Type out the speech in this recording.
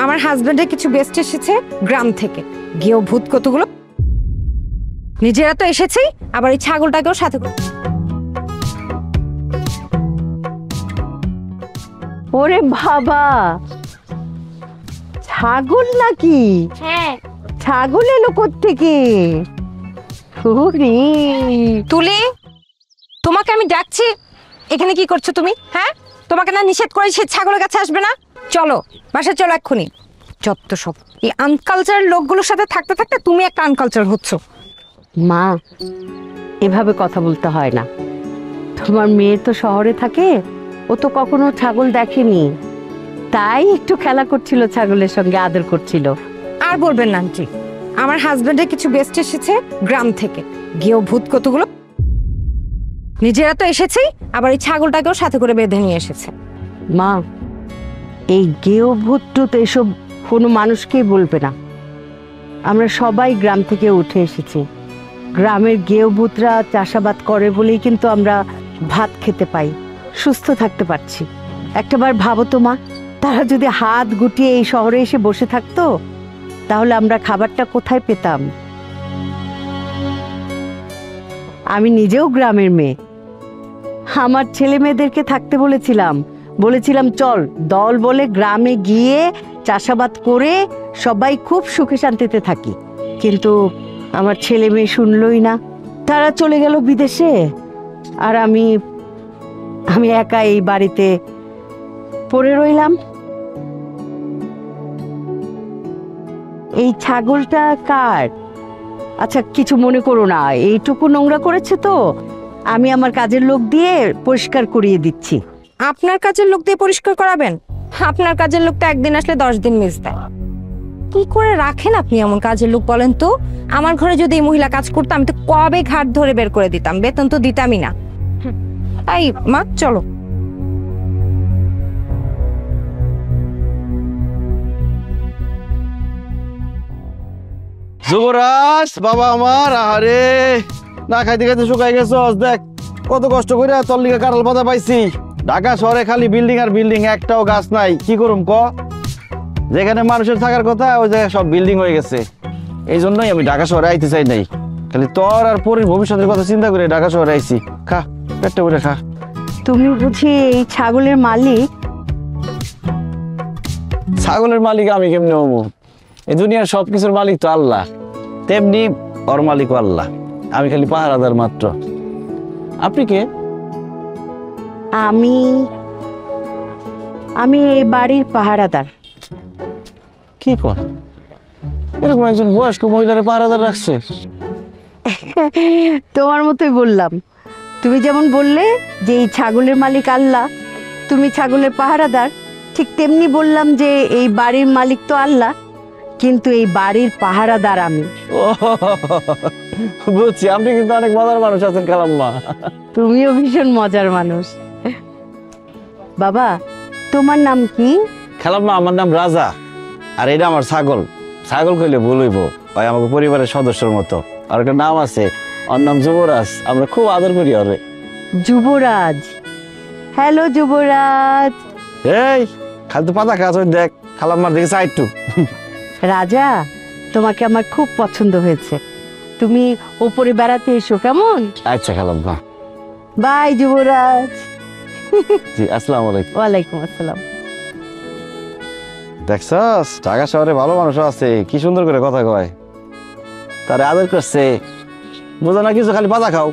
আমার হাজবেন্ডের কিছু গেস্ট এসেছে গ্রাম থেকে, গিয়েও ভূত কতগুলো, নিজেরা তো এসেছেই, আবার এই ছাগলটাকেও সাথে করে। ওরে বাবা, ছাগল নাকি? হ্যাঁ। ছাগল এলো কোত্থেকে? তুলি, তোমাকে আমি ডাকছি, এখানে কি করছো তুমি? হ্যাঁ, তোমাকে না নিষেধ করেছি ছাগলের কাছে আসবে না? চলো বাসায় চলো এক্ষুনি। যত সব এই আনকালচার লোকগুলোর সাথে থাকতে থাকতে তুমি একটা আনকালচার হচ্ছ। মা, এভাবে কথা বলতে হয় না। তোমার মেয়ে তো শহরে থাকে, ও তো কখনো ছাগল দেখেনি, তাই একটু খেলা করছিল, ছাগলের সঙ্গে আদর করছিল। আর বলবেন না আন্টি, আমার হাজবেন্ডের কিছু গেস্ট এসেছে গ্রাম থেকে, গিয়েও ভূত কতগুলো, নিজেরা তো এসেছেই, আবার এই ছাগলটাকেও সাথে করে বেঁধে নিয়ে এসেছে। মা, এই গেও ভূত টুত এসব কোনো মানুষকেই বলবে না। আমরা সবাই গ্রাম থেকে উঠে এসেছি। গ্রামের গেও ভূতরা চাষাবাদ করে বলেই কিন্তু আমরা ভাত খেতে পাই, সুস্থ থাকতে পারছি। একটাবার ভাবো তো মা, তারা যদি হাত গুটিয়ে এই শহরে এসে বসে থাকতো, তাহলে আমরা খাবারটা কোথায় পেতাম? আমি নিজেও গ্রামের মেয়ে। আমার ছেলে মেয়েদেরকে থাকতে বলেছিলাম চল দল বলে গ্রামে গিয়ে চাষাবাদ করে সবাই খুব সুখে শান্তিতে থাকি, কিন্তু আমার ছেলে মেয়ে শুনলই না। তারা চলে গেল বিদেশে, আর আমি একা এই বাড়িতে পড়ে রইলাম। এই ছাগলটা কার? আচ্ছা, কিছু মনে করো না, এইটুকু নোংরা করেছে তো আমি আমার কাজের লোক দিয়ে পরিষ্কার করিয়ে দিচ্ছি। আপনার কাজের লোক দিয়ে পরিষ্কার করাবেন? আপনার কাজের লোক তো একদিন আসলে 10 দিন মিস দেয়। কি করে রাখেন আপনি এমন কাজের লোক বলেন তো? আমার ঘরে যদি এই মহিলা কাজ করতো, আমি তো কবে ঘাট ধরে বের করে দিতাম, বেতন তো দিতামই না। এই মা চলো। যুবরাজ বাবা আমার, আরে না খাইতে খাইতে শুকাই গেছস। দেখ কত কষ্ট করে তোর লিগে কাঁঠাল পাতা পাইছি। ঢাকা শহরে খালি বিল্ডিং আর বিল্ডিং, একটাও গাছ নাই। কি করুম ক? যেখানে মানুষের থাকার কথা ওই জায়গায় সব বিল্ডিং হয়ে গেছে। এই জন্যই আমি ঢাকা শহরে আইতে চাই নাই। খালি তোর আর পরের ভবিষ্যতের কথা চিন্তা করে ঢাকা শহরে আইছি। খা, পেটটা করে খা। তুমি বুঝি এই ছাগলের মালিক? ছাগলের মালিক আমি কেমনে হবো? এই দুনিয়ার সবকিছুর মালিক তো আল্লাহ, তেমনি ওর মালিক আল্লাহ, আমি খালি পাহারাদার মাত্র। আপনি কে? আমি এই বাড়ির পাহারাদার। কি কর? এরকম একজন বয়স্ক মহিলার পাহারাদার রাখছে? তোমার মতোই বললাম। তুমি যেমন বললে যে এই ছাগলের মালিক আল্লাহ, তুমি ছাগলের পাহারাদার, ঠিক তেমনি বললাম যে এই বাড়ির মালিক তো আল্লাহ, কিন্তু এই বাড়ির পাহারাদার আমি। বুঝছি, আপনি কিন্তু অনেক মজার মানুষ আছেন খালাম্মা। তুমিও ভীষণ মজার মানুষ। বাবা, তোমার নাম কি? খালাম্মা, আমার নাম রাজা, আর এটা আমার ছাগল। ছাগল কইলে ভুল হইব, ভাই আমাকে পরিবারের সদস্যের মতো। আর একটা নাম আছে, ওর নাম যুবরাজ। আমরা খুব আদর করি ওরে। যুবরাজ? হ্যালো যুবরাজ। এই খালি তো পাতা খাস, ওই দেখ খালাম্মার দিকে চাই একটু। রাজা, তোমাকে আমার খুব পছন্দ হয়েছে। তুমি ওপরে বেড়াতে এসো কেমন? আচ্ছা খালাম্মা। বাই যুবরাজ। জি, আসসালামু আলাইকুম। ওয়ালাইকুম আসসালাম। দেখছস ঢাকা শহরে ভালো মানুষ আছে, কি সুন্দর করে কথা কয়। তারে আদর করছে, বোঝা না কিছু, খালি পাতা খাও।